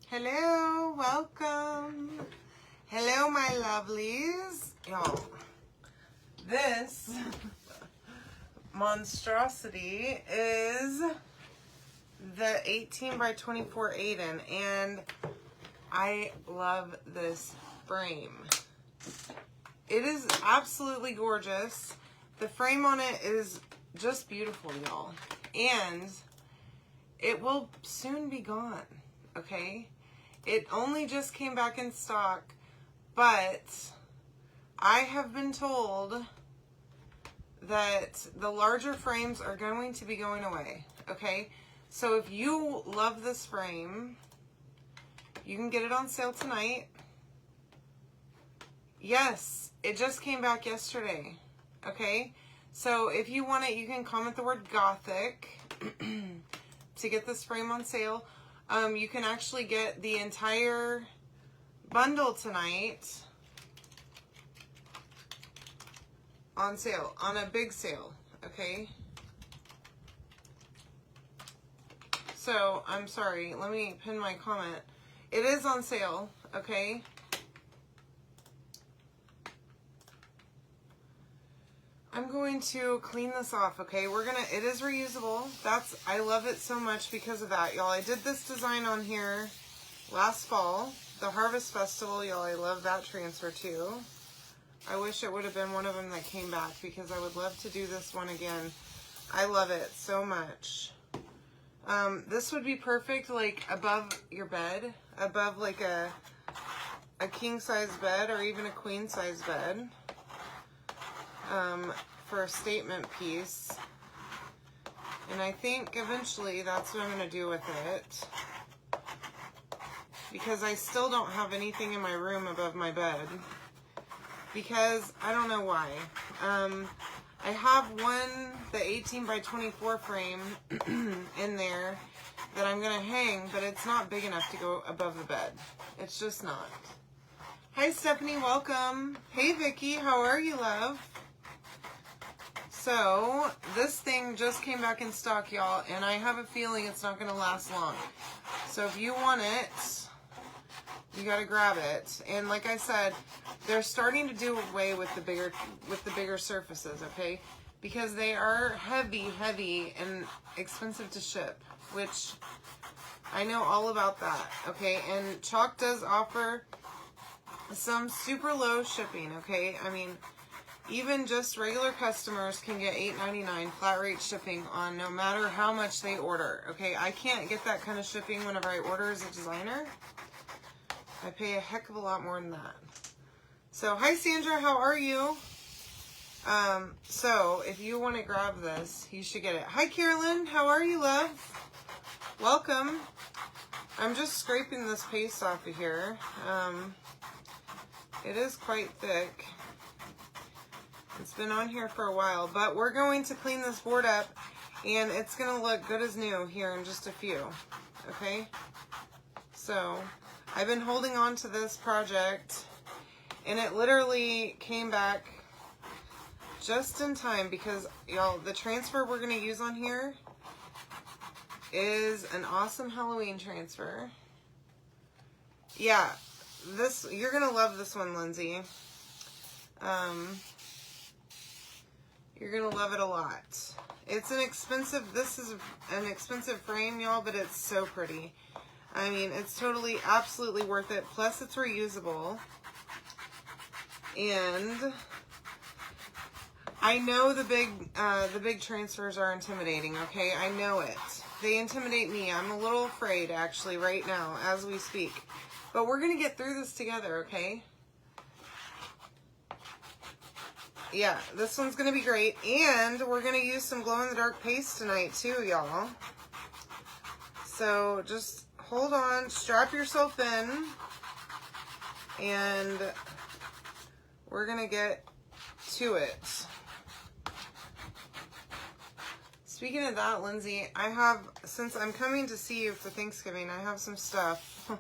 Hello, welcome. Hello, my lovelies. Y'all, this monstrosity is the 18 by 24 Aiden, and I love this frame. It is absolutely gorgeous. The frame on it is just beautiful, y'all. And it will soon be gone, okay? It only just came back in stock, but I have been told that the larger frames are going to be going away, okay? So if you love this frame, you can get it on sale tonight. Yes, it just came back yesterday, okay? So if you want it, you can comment the word Gothic to get this frame on sale. You can actually get the entire bundle tonight on sale, on a big sale, okay? So, I'm sorry, let me pin my comment. It is on sale, okay? I'm going to clean this off, okay? It is reusable. I love it so much because of that, y'all. I did this design on here last fall, the Harvest Festival, y'all. I love that transfer too. I wish it would have been one of them that came back because I would love to do this one again. I love it so much. This would be perfect like above your bed, above like a king size bed or even a queen size bed. For a statement piece. And I think eventually that's what I'm going to do with it. Because I still don't have anything in my room above my bed. Because I don't know why. I have the 18 by 24 frame in there that I'm going to hang, but it's not big enough to go above the bed. It's just not. Hi Stephanie, welcome. Hey Vicky, how are you, love? So, this thing just came back in stock, y'all, and I have a feeling it's not going to last long. So, if you want it, you got to grab it. And like I said, they're starting to do away with the bigger surfaces, okay? Because they are heavy, and expensive to ship, which I know all about that, okay? And Chalk does offer some super low shipping, okay? I mean, even just regular customers can get $8.99 flat rate shipping on no matter how much they order. Okay, I can't get that kind of shipping whenever I order as a designer. I pay a heck of a lot more than that. So, hi Sandra, how are you? So, if you want to grab this, you should get it. Hi Carolyn, how are you, love? Welcome. I'm just scraping this paste off of here. It is quite thick. It's been on here for a while, but we're going to clean this board up and it's going to look good as new here in just a few, okay? So, I've been holding on to this project and it literally came back just in time because, y'all, the transfer we're going to use on here is an awesome Halloween transfer. Yeah, you're going to love this one, Lindsay. You're going to love it a lot. This is an expensive frame, y'all, but it's so pretty. I mean, it's totally, absolutely worth it. Plus, it's reusable. And I know the big transfers are intimidating, okay? I know it. They intimidate me. I'm a little afraid, actually, right now, as we speak. But we're going to get through this together, okay? Yeah, this one's going to be great. And we're going to use some glow-in-the-dark paste tonight, too, y'all. So, just hold on. Strap yourself in. And we're going to get to it. Speaking of that, Lindsay, since I'm coming to see you for Thanksgiving, I have some stuff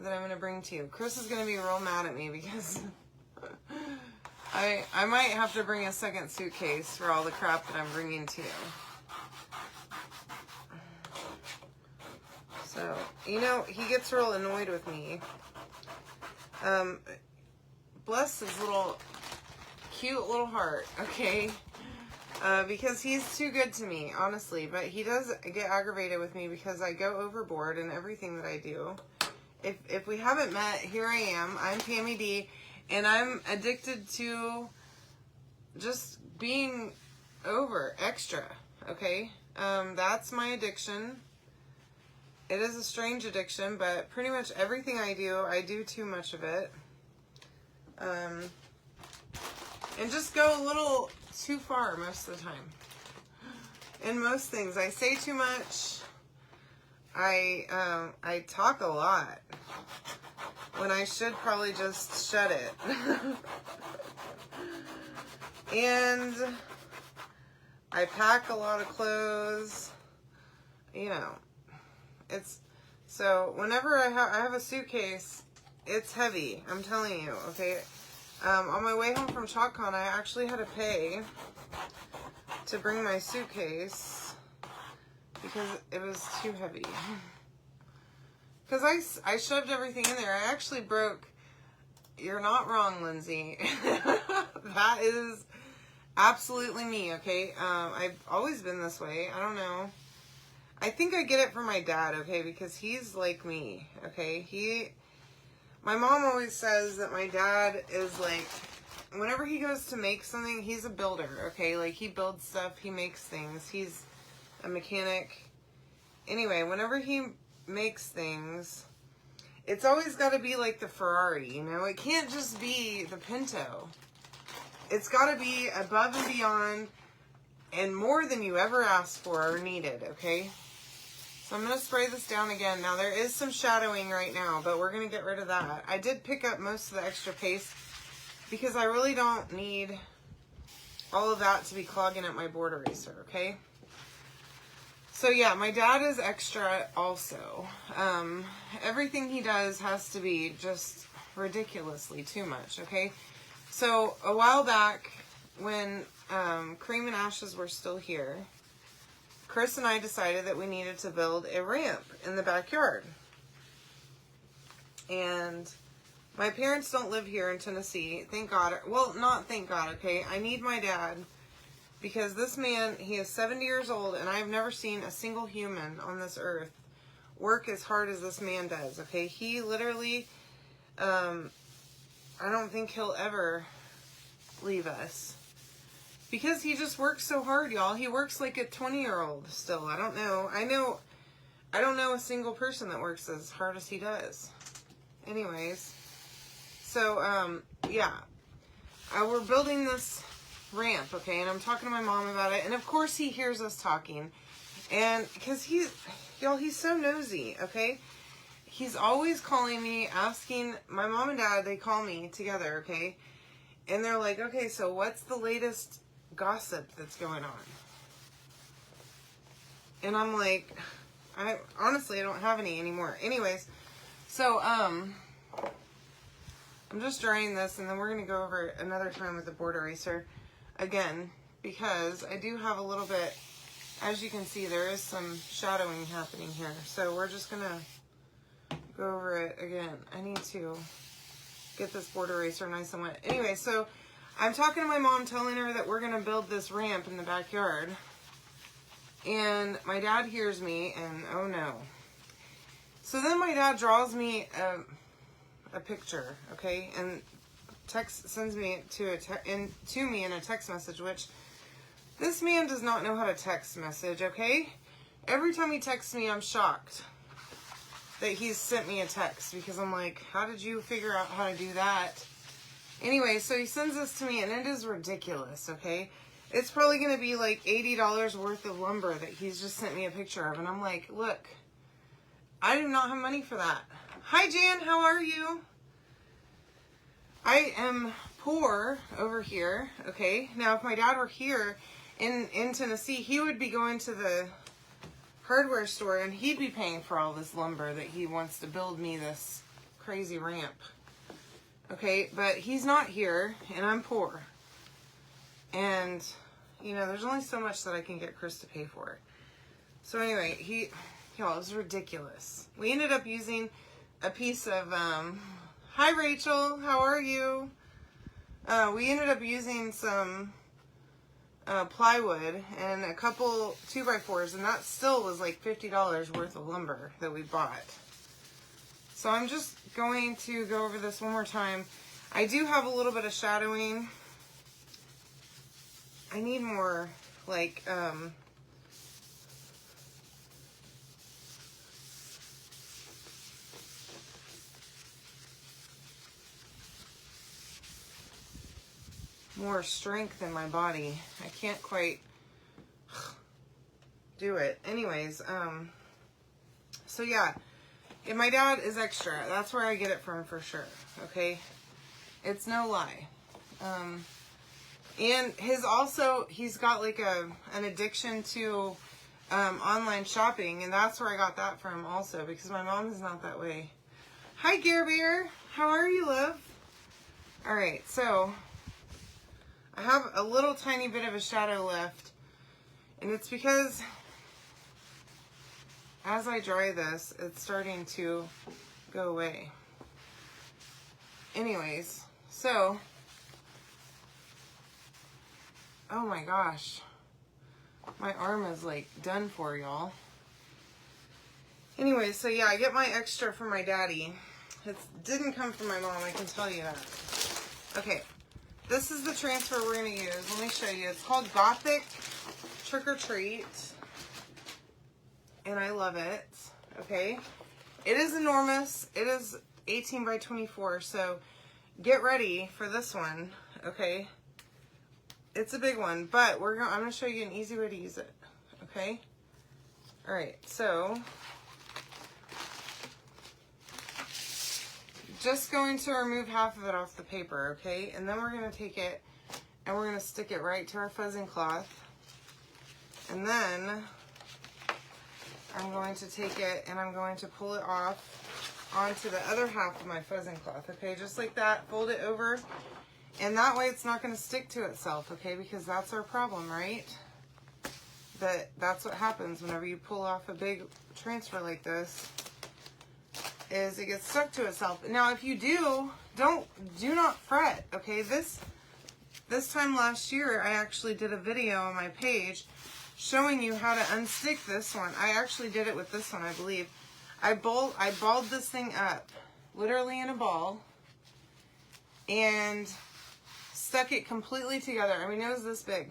that I'm going to bring to you. Chris is going to be real mad at me because I might have to bring a second suitcase for all the crap that I'm bringing to you. So, you know, he gets real annoyed with me. Bless his little, cute little heart, okay? Because he's too good to me, honestly. But he does get aggravated with me because I go overboard in everything that I do. If we haven't met, here I am. I'm Pammy D, and I'm addicted to just being extra, okay? That's my addiction. It is a strange addiction, but pretty much everything I do too much of it. And just go a little too far most of the time. In most things, I say too much. I talk a lot when I should probably just shut it. And I pack a lot of clothes. You know, so whenever I have a suitcase, it's heavy. I'm telling you, okay? On my way home from ChalkCon, I actually had to pay to bring my suitcase because it was too heavy. Because I shoved everything in there. I actually broke. You're not wrong, Lindsay. That is absolutely me, okay? I've always been this way. I don't know. I think I get it from my dad, okay? Because he's like me, okay? My mom always says that my dad is like, whenever he goes to make something, he's a builder, okay? Like, he builds stuff, he makes things. He's a mechanic. Anyway, whenever he makes things, it's always got to be like the Ferrari, you know? It can't just be the Pinto. It's got to be above and beyond and more than you ever asked for or needed, okay? So I'm going to spray this down again. Now, there is some shadowing right now, but we're going to get rid of that. I did pick up most of the extra paste because I really don't need all of that to be clogging up my board eraser, okay? So, yeah, my dad is extra also. Everything he does has to be just ridiculously too much, okay? So, a while back, when Cream and Ashes were still here, Chris and I decided that we needed to build a ramp in the backyard. And my parents don't live here in Tennessee, thank God. Well, not thank God, okay? I need my dad because this man, he is 70 years old, and I've never seen a single human on this earth work as hard as this man does, okay? He literally, I don't think he'll ever leave us. Because he just works so hard, y'all. He works like a 20-year-old still. I don't know. I don't know a single person that works as hard as he does. Anyways. So, yeah. We're building this ramp, okay? And I'm talking to my mom about it. And, of course, he hears us talking. And because y'all, he's so nosy, okay? He's always calling me, asking. My mom and dad, they call me together, okay? And they're like, okay, so what's the latest gossip that's going on? And I'm like, honestly, I don't have any anymore. Anyways, so, I'm just drying this, and then we're going to go over it another time with the board eraser again, because I do have a little bit, as you can see, there is some shadowing happening here. So we're just going to go over it again. I need to get this board eraser nice and wet. Anyway, so I'm talking to my mom, telling her that we're going to build this ramp in the backyard. And my dad hears me, and oh no. So then my dad draws me a picture, okay? And sends me to me in a text message, which this man does not know how to text message, okay? Every time he texts me, I'm shocked that he's sent me a text, because I'm like, how did you figure out how to do that? Anyway, so he sends this to me, and it is ridiculous, okay? It's probably going to be like $80 worth of lumber that he's just sent me a picture of. And I'm like, look, I do not have money for that. Hi, Jan, how are you? I am poor over here, okay? Now, if my dad were here in Tennessee, he would be going to the hardware store, and he'd be paying for all this lumber that he wants to build me this crazy ramp. Okay, but he's not here, and I'm poor. And, you know, there's only so much that I can get Chris to pay for. So anyway, he Y'all, it was ridiculous. We ended up using a piece of, hi Rachel, how are you? We ended up using some plywood and a couple 2x4s, and that still was like $50 worth of lumber that we bought. So I'm just going to go over this one more time. I do have a little bit of shadowing. I need more, like, more strength in my body. I can't quite do it. Anyways, so yeah, and my dad is extra. That's where I get it from for sure. Okay, it's no lie. And he's got like an addiction to online shopping, and that's where I got that from also, because my mom is not that way. Hi Gear Bear, how are you, love? All right, so I have a little tiny bit of a shadow left, and it's because as I dry this, it's starting to go away. Anyways, so, oh my gosh, my arm is like done for, y'all. Anyways, so yeah, I get my extra from my daddy. It didn't come from my mom, I can tell you that. Okay, this is the transfer we're going to use. Let me show you. It's called Gothic Trick or Treat, and I love it. Okay, it is enormous. It is 18 by 24, so get ready for this one. Okay, it's a big one, but I'm going to show you an easy way to use it. Okay, all right, so just going to remove half of it off the paper, okay? And then we're going to take it and we're going to stick it right to our fuzzing cloth. And then I'm going to take it and I'm going to pull it off onto the other half of my fuzzing cloth, okay? Just like that, fold it over. And that way it's not going to stick to itself, okay? Because that's our problem, right? That's what happens whenever you pull off a big transfer like this, is it gets stuck to itself. Now, if you do not fret, okay? This time last year, I actually did a video on my page showing you how to unstick this one. I actually did it with this one, I believe. I balled this thing up, literally in a ball, and stuck it completely together. I mean, it was this big,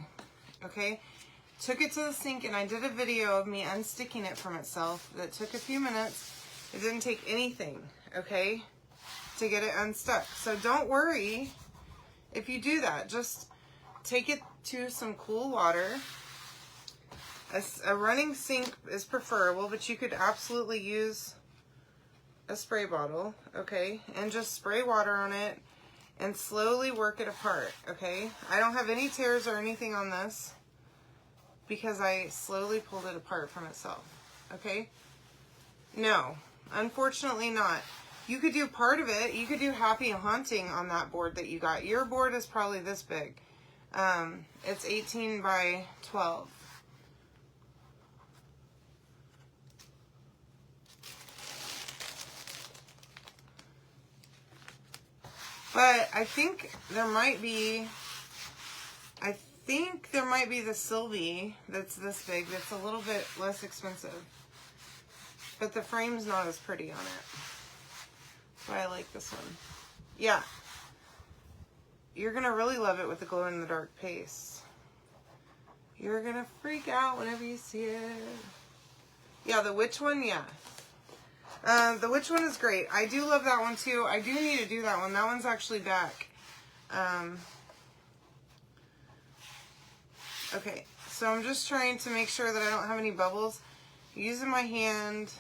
okay? Took it to the sink, and I did a video of me unsticking it from itself. That took a few minutes. It didn't take anything, okay, to get it unstuck. So don't worry if you do that. Just take it to some cool water. A running sink is preferable, but you could absolutely use a spray bottle, okay, and just spray water on it and slowly work it apart, okay? I don't have any tears or anything on this because I slowly pulled it apart from itself, okay? No. Unfortunately not. You could do part of it. You could do Happy Haunting on that board that you got. Your board is probably this big. It's 18 by 12. But I think there might be the Sylvie that's this big, that's a little bit less expensive. But the frame's not as pretty on it. But I like this one. Yeah. You're going to really love it with the glow-in-the-dark paste. You're going to freak out whenever you see it. Yeah, the witch one, yeah. The witch one is great. I do love that one too. I do need to do that one. That one's actually back. Okay, so I'm just trying to make sure that I don't have any bubbles. Using my hand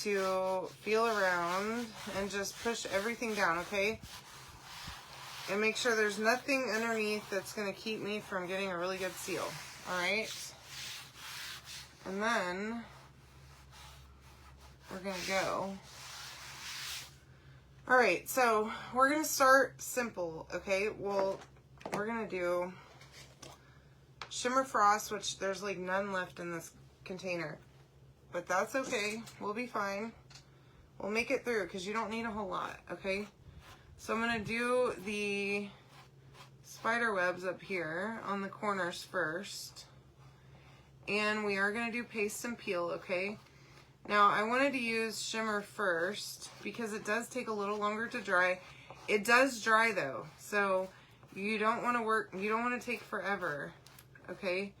to feel around and just push everything down, okay? And make sure there's nothing underneath that's going to keep me from getting a really good seal, alright? And then we're going to go. Alright, so we're going to start simple, okay? Well, we're going to do Shimmer Frost, which there's like none left in this container. but that's okay. We'll be fine. We'll make it through because you don't need a whole lot, okay? So I'm going to do the spider webs up here on the corners first. And we are going to do paste and peel, okay? Now, I wanted to use shimmer first because it does take a little longer to dry. It does dry though, so you don't want to take forever, okay,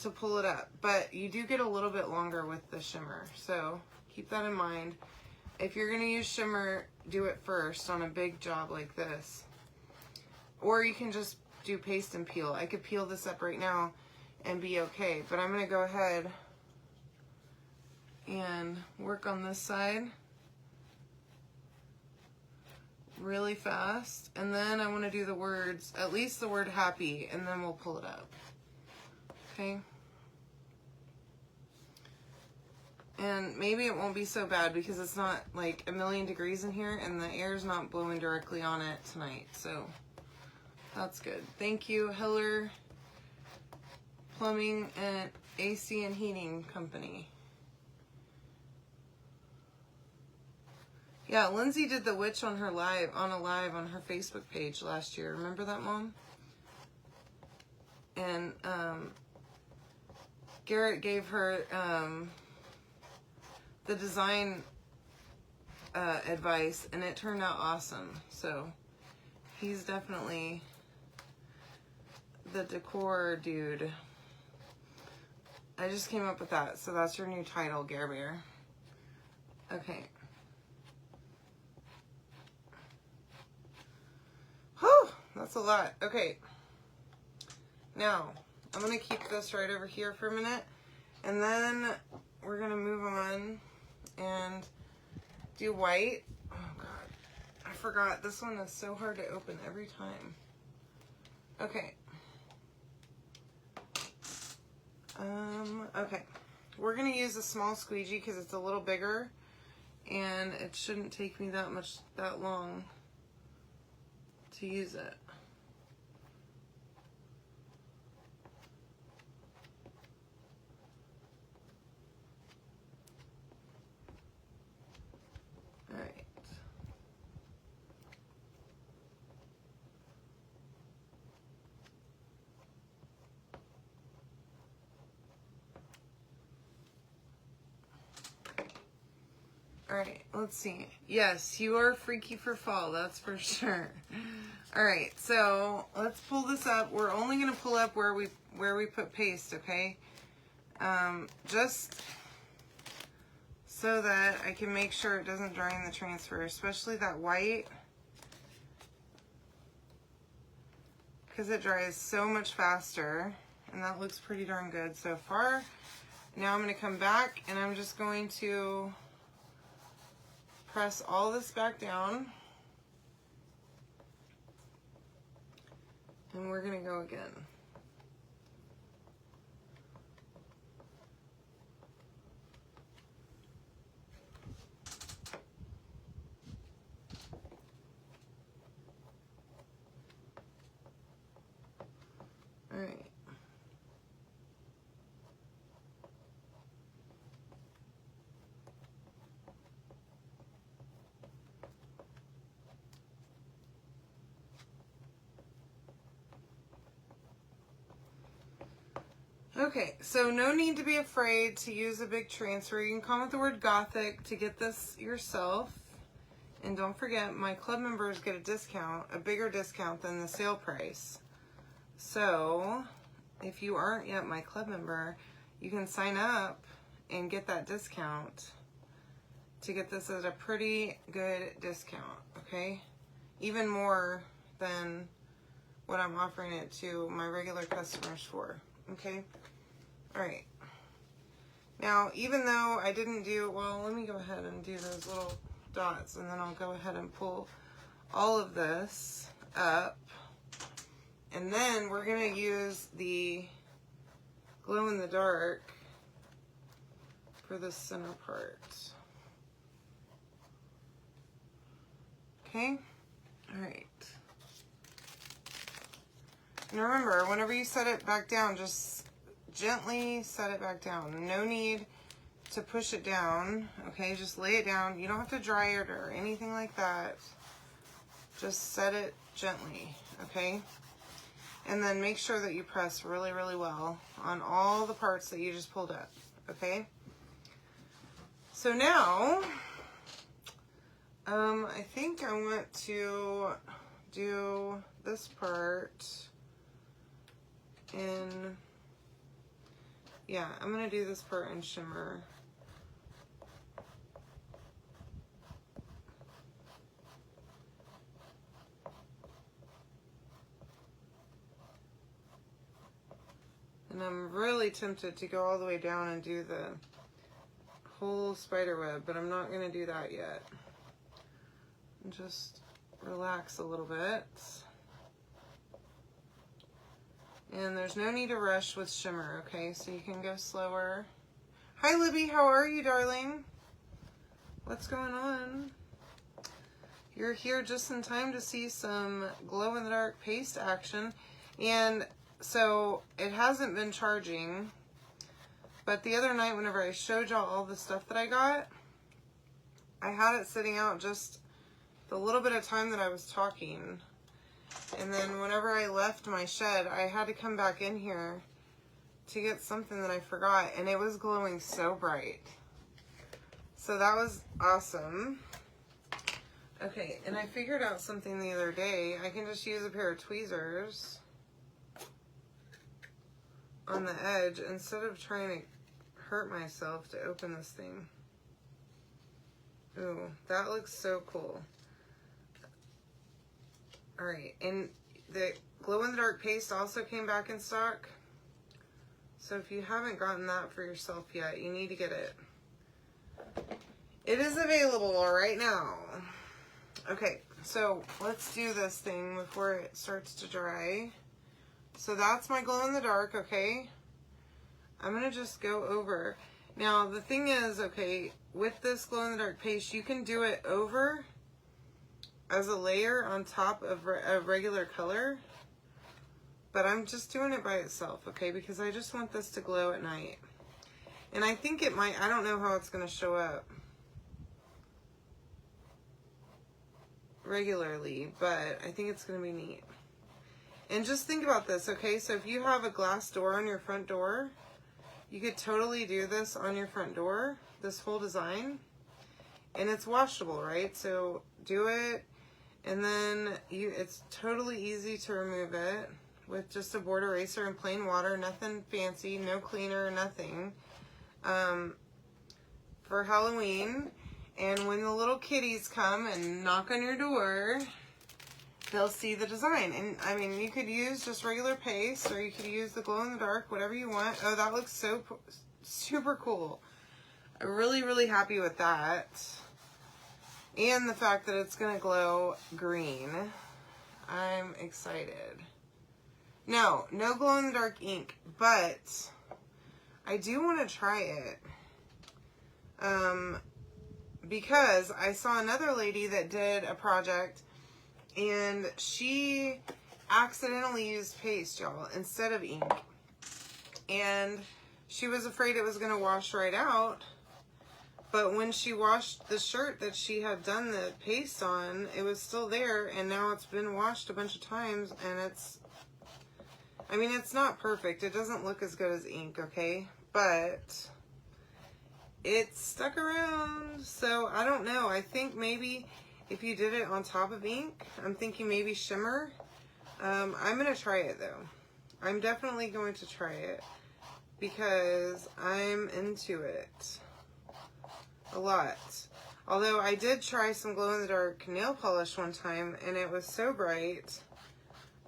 to pull it up. But you do get a little bit longer with the shimmer, so keep that in mind. If you're going to use shimmer, do it first on a big job like this. Or you can just do paste and peel. I could peel this up right now and be okay, but I'm going to go ahead and work on this side really fast, and then I want to do the words, at least the word happy, and then we'll pull it up, okay? And maybe it won't be so bad because it's not like a million degrees in here and the air's not blowing directly on it tonight, so that's good. Thank you, Heller Plumbing and AC and Heating Company. Yeah, Lindsay did the witch on her live on her Facebook page last year. Remember that, Mom? And Garrett gave her the design advice, and it turned out awesome. So he's definitely the decor dude. I just came up with that, so that's your new title, Gare Bear. Okay. Whew, that's a lot. Okay. Now, I'm going to keep this right over here for a minute, and then we're going to move on and do white. Oh, God. I forgot. This one is so hard to open every time. Okay. Okay. We're going to use a small squeegee because it's a little bigger, and it shouldn't take me that long to use it. All right. All right, let's see. Yes, you are freaky for fall, that's for sure. All right, so let's pull this up. We're only going to pull up where we put paste, okay? Just so that I can make sure it doesn't dry in the transfer, especially that white, because it dries so much faster, and that looks pretty darn good so far. Now I'm going to come back, and I'm just going to press all this back down, and we're going to go again. All right. Okay, so no need to be afraid to use a big transfer. You can comment the word Gothic to get this yourself. And don't forget, my club members get a discount, a bigger discount than the sale price. So, if you aren't yet my club member, you can sign up and get that discount to get this at a pretty good discount, okay? Even more than what I'm offering it to my regular customers for, okay? All right. Now, even though I didn't do, well, let me go ahead and do those little dots, and then I'll go ahead and pull all of this up. And then we're going to use the glow in the dark for the center part. Okay? All right. And remember, whenever you set it back down, just gently set it back down. No need to push it down, okay? Just lay it down. You don't have to dry it or anything like that. Just set it gently, okay? And then make sure that you press really, really well on all the parts that you just pulled up, okay? So now, I think I want to do this part in, yeah, I'm gonna do this part in shimmer. And I'm really tempted to go all the way down and do the whole spider web, but I'm not gonna do that yet. Just relax a little bit. And there's no need to rush with shimmer, okay? So you can go slower. Hi, Libby, how are you, darling? What's going on? You're here just in time to see some glow-in-the-dark paste action. And so it hasn't been charging, but the other night whenever I showed y'all all the stuff that I got, I had it sitting out just the little bit of time that I was talking. And then whenever I left my shed, I had to come back in here to get something that I forgot, and it was glowing so bright. So that was awesome. Okay, and I figured out something the other day. I can just use a pair of tweezers on the edge instead of trying to hurt myself to open this thing. Ooh, that looks so cool. All right, and the glow-in-the-dark paste also came back in stock. So if you haven't gotten that for yourself yet, you need to get it. It is available right now. Okay, so let's do this thing before it starts to dry. So that's my glow-in-the-dark, okay? I'm gonna just go over. Now, the thing is, okay, with this glow-in-the-dark paste, you can do it over as a layer on top of a regular color, but I'm just doing it by itself, okay, because I just want this to glow at night. And I think it might, I don't know how it's going to show up regularly, but I think it's going to be neat. And just think about this, okay, so if you have a glass door on your front door, you could totally do this on your front door, this whole design, and it's washable, right? So do it. And then it's totally easy to remove it with just a board eraser and plain water, nothing fancy, no cleaner, nothing. For Halloween, and when the little kitties come and knock on your door, they'll see the design. And I mean, you could use just regular paste, or you could use the glow-in-the-dark, whatever you want. Oh, that looks so super cool. I'm really, really happy with that. And the fact that it's going to glow green. I'm excited. No glow-in-the-dark ink, but I do want to try it. Because I saw another lady that did a project, and she accidentally used paste, y'all, instead of ink. And she was afraid it was going to wash right out. But when she washed the shirt that she had done the paste on, it was still there, and now it's been washed a bunch of times, and it's, I mean, it's not perfect. It doesn't look as good as ink, okay? But it stuck around, so I don't know. I think maybe if you did it on top of ink, I'm thinking maybe shimmer. I'm going to try it, though. I'm definitely going to try it because I'm into it. A lot. Although I did try some glow-in-the-dark nail polish one time, and it was so bright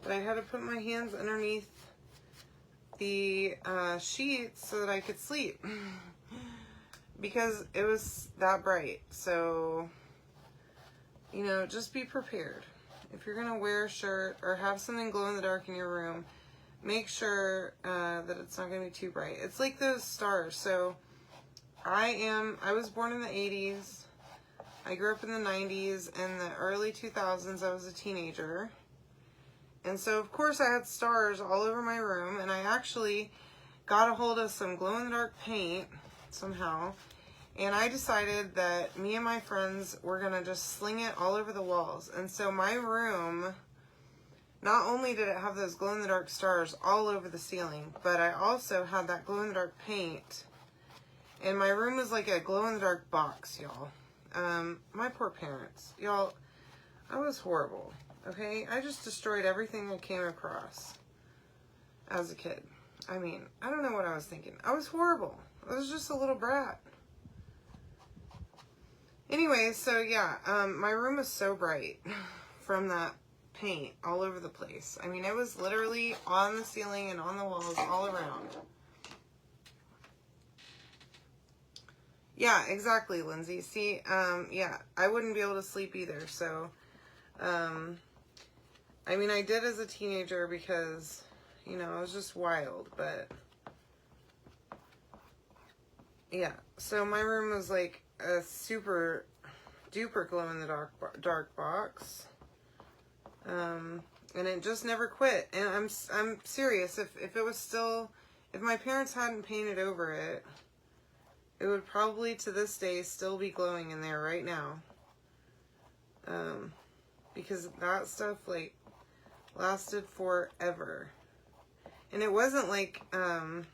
that I had to put my hands underneath the sheets so that I could sleep because it was that bright. So, you know, just be prepared. If you're going to wear a shirt or have something glow-in-the-dark in your room, make sure that it's not going to be too bright. It's like those stars. So I was born in the 80s. I grew up in the 90s. In the early 2000s, I was a teenager. And so, of course, I had stars all over my room. And I actually got a hold of some glow-in-the-dark paint. somehow. And I decided that me and my friends were going to just sling it all over the walls. And so my room, not only did it have those glow-in-the-dark stars all over the ceiling, but I also had that glow-in-the-dark paint. And my room was like a glow-in-the-dark box, y'all. My poor parents. Y'all, I was horrible, okay? I just destroyed everything I came across as a kid. I mean, I don't know what I was thinking. I was horrible. I was just a little brat. Anyway, so yeah, my room was so bright from that paint all over the place. I mean, it was literally on the ceiling and on the walls all around. Yeah, exactly, Lindsay. See, yeah, I wouldn't be able to sleep either. So, I mean, I did as a teenager because, you know, I was just wild, but yeah. So my room was like a super duper glow in the dark box. And it just never quit. And I'm serious. If it was still, if my parents hadn't painted over it, it would probably to this day still be glowing in there right now. Because that stuff like lasted forever. And it wasn't like a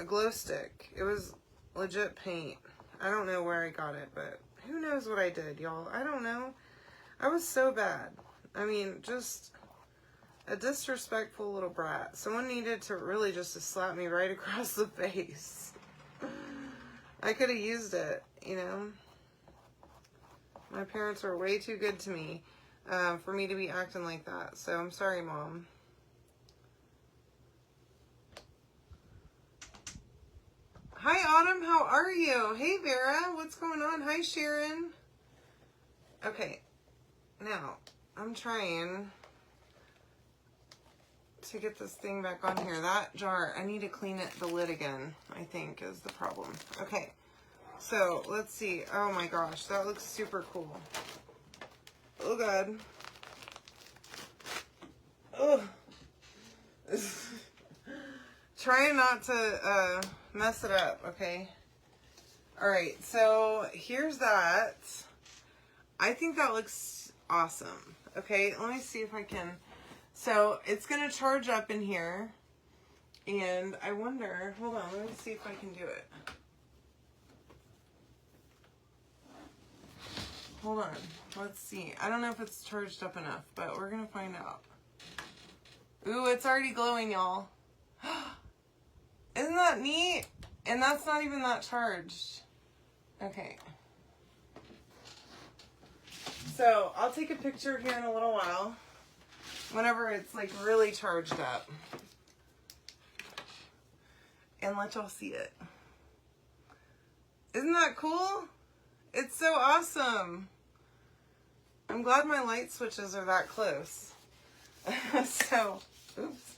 glow stick. It was legit paint. I don't know where I got it, but who knows what I did, y'all. I don't know. I was so bad. I mean, just a disrespectful little brat. Someone needed to really just to slap me right across the face. I could have used it, you know. My parents were way too good to me for me to be acting like that. So I'm sorry, Mom. Hi, Autumn. How are you? Hey, Vera. What's going on? Hi, Sharon. Okay. Now, I'm trying to get this thing back on here. That jar, I need to clean it, the lid again, I think, is the problem. Okay. So, let's see. Oh, my gosh. That looks super cool. Oh, God. Ugh. Trying not to mess it up, okay? Alright, so here's that. I think that looks awesome. Okay, let me see if I can. So it's going to charge up in here. And I wonder, hold on, let me see if I can do it. Hold on, let's see. I don't know if it's charged up enough, but we're going to find out. Ooh, it's already glowing, y'all. Isn't that neat? And that's not even that charged. Okay. So, I'll take a picture here in a little while. Whenever it's like really charged up. And let y'all see it. Isn't that cool? It's so awesome. I'm glad my light switches are that close. So, oops.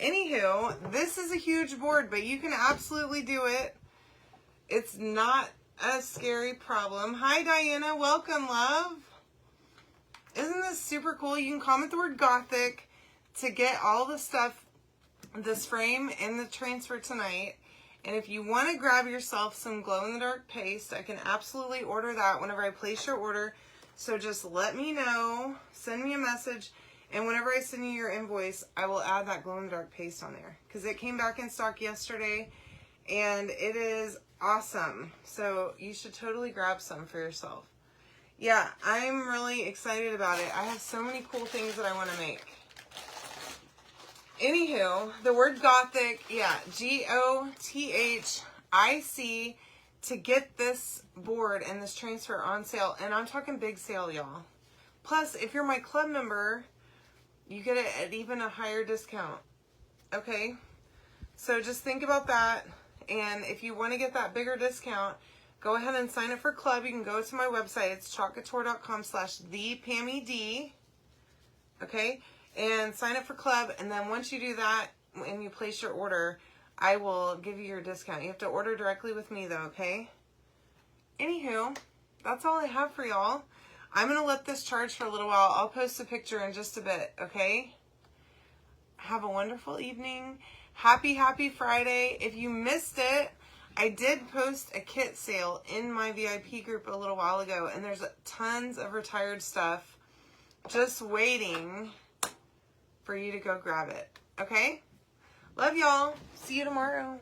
Anywho, this is a huge board, but you can absolutely do it. It's not a scary problem. Hi, Diana. Welcome, love. Isn't this super cool? You can comment the word Gothic to get all the stuff, this frame and the transfer tonight. And if you want to grab yourself some glow-in-the-dark paste, I can absolutely order that whenever I place your order. So just let me know. Send me a message. And whenever I send you your invoice, I will add that glow-in-the-dark paste on there. Because it came back in stock yesterday. And it is awesome. So you should totally grab some for yourself. Yeah, I'm really excited about it. I have so many cool things that I want to make. Anywho, the word Gothic, yeah, Gothic, to get this board and this transfer on sale. And I'm talking big sale, y'all. Plus, if you're my club member, you get it at even a higher discount. Okay? So just think about that. And if you want to get that bigger discount, go ahead and sign up for club. You can go to my website. It's chalkcouture.com/thepammyd. Okay? And sign up for club. And then once you do that, and you place your order, I will give you your discount. You have to order directly with me, though, okay? Anywho, that's all I have for y'all. I'm going to let this charge for a little while. I'll post a picture in just a bit, okay? Have a wonderful evening. Happy Friday. If you missed it, I did post a kit sale in my VIP group a little while ago, and there's tons of retired stuff just waiting for you to go grab it. Okay? Love y'all. See you tomorrow.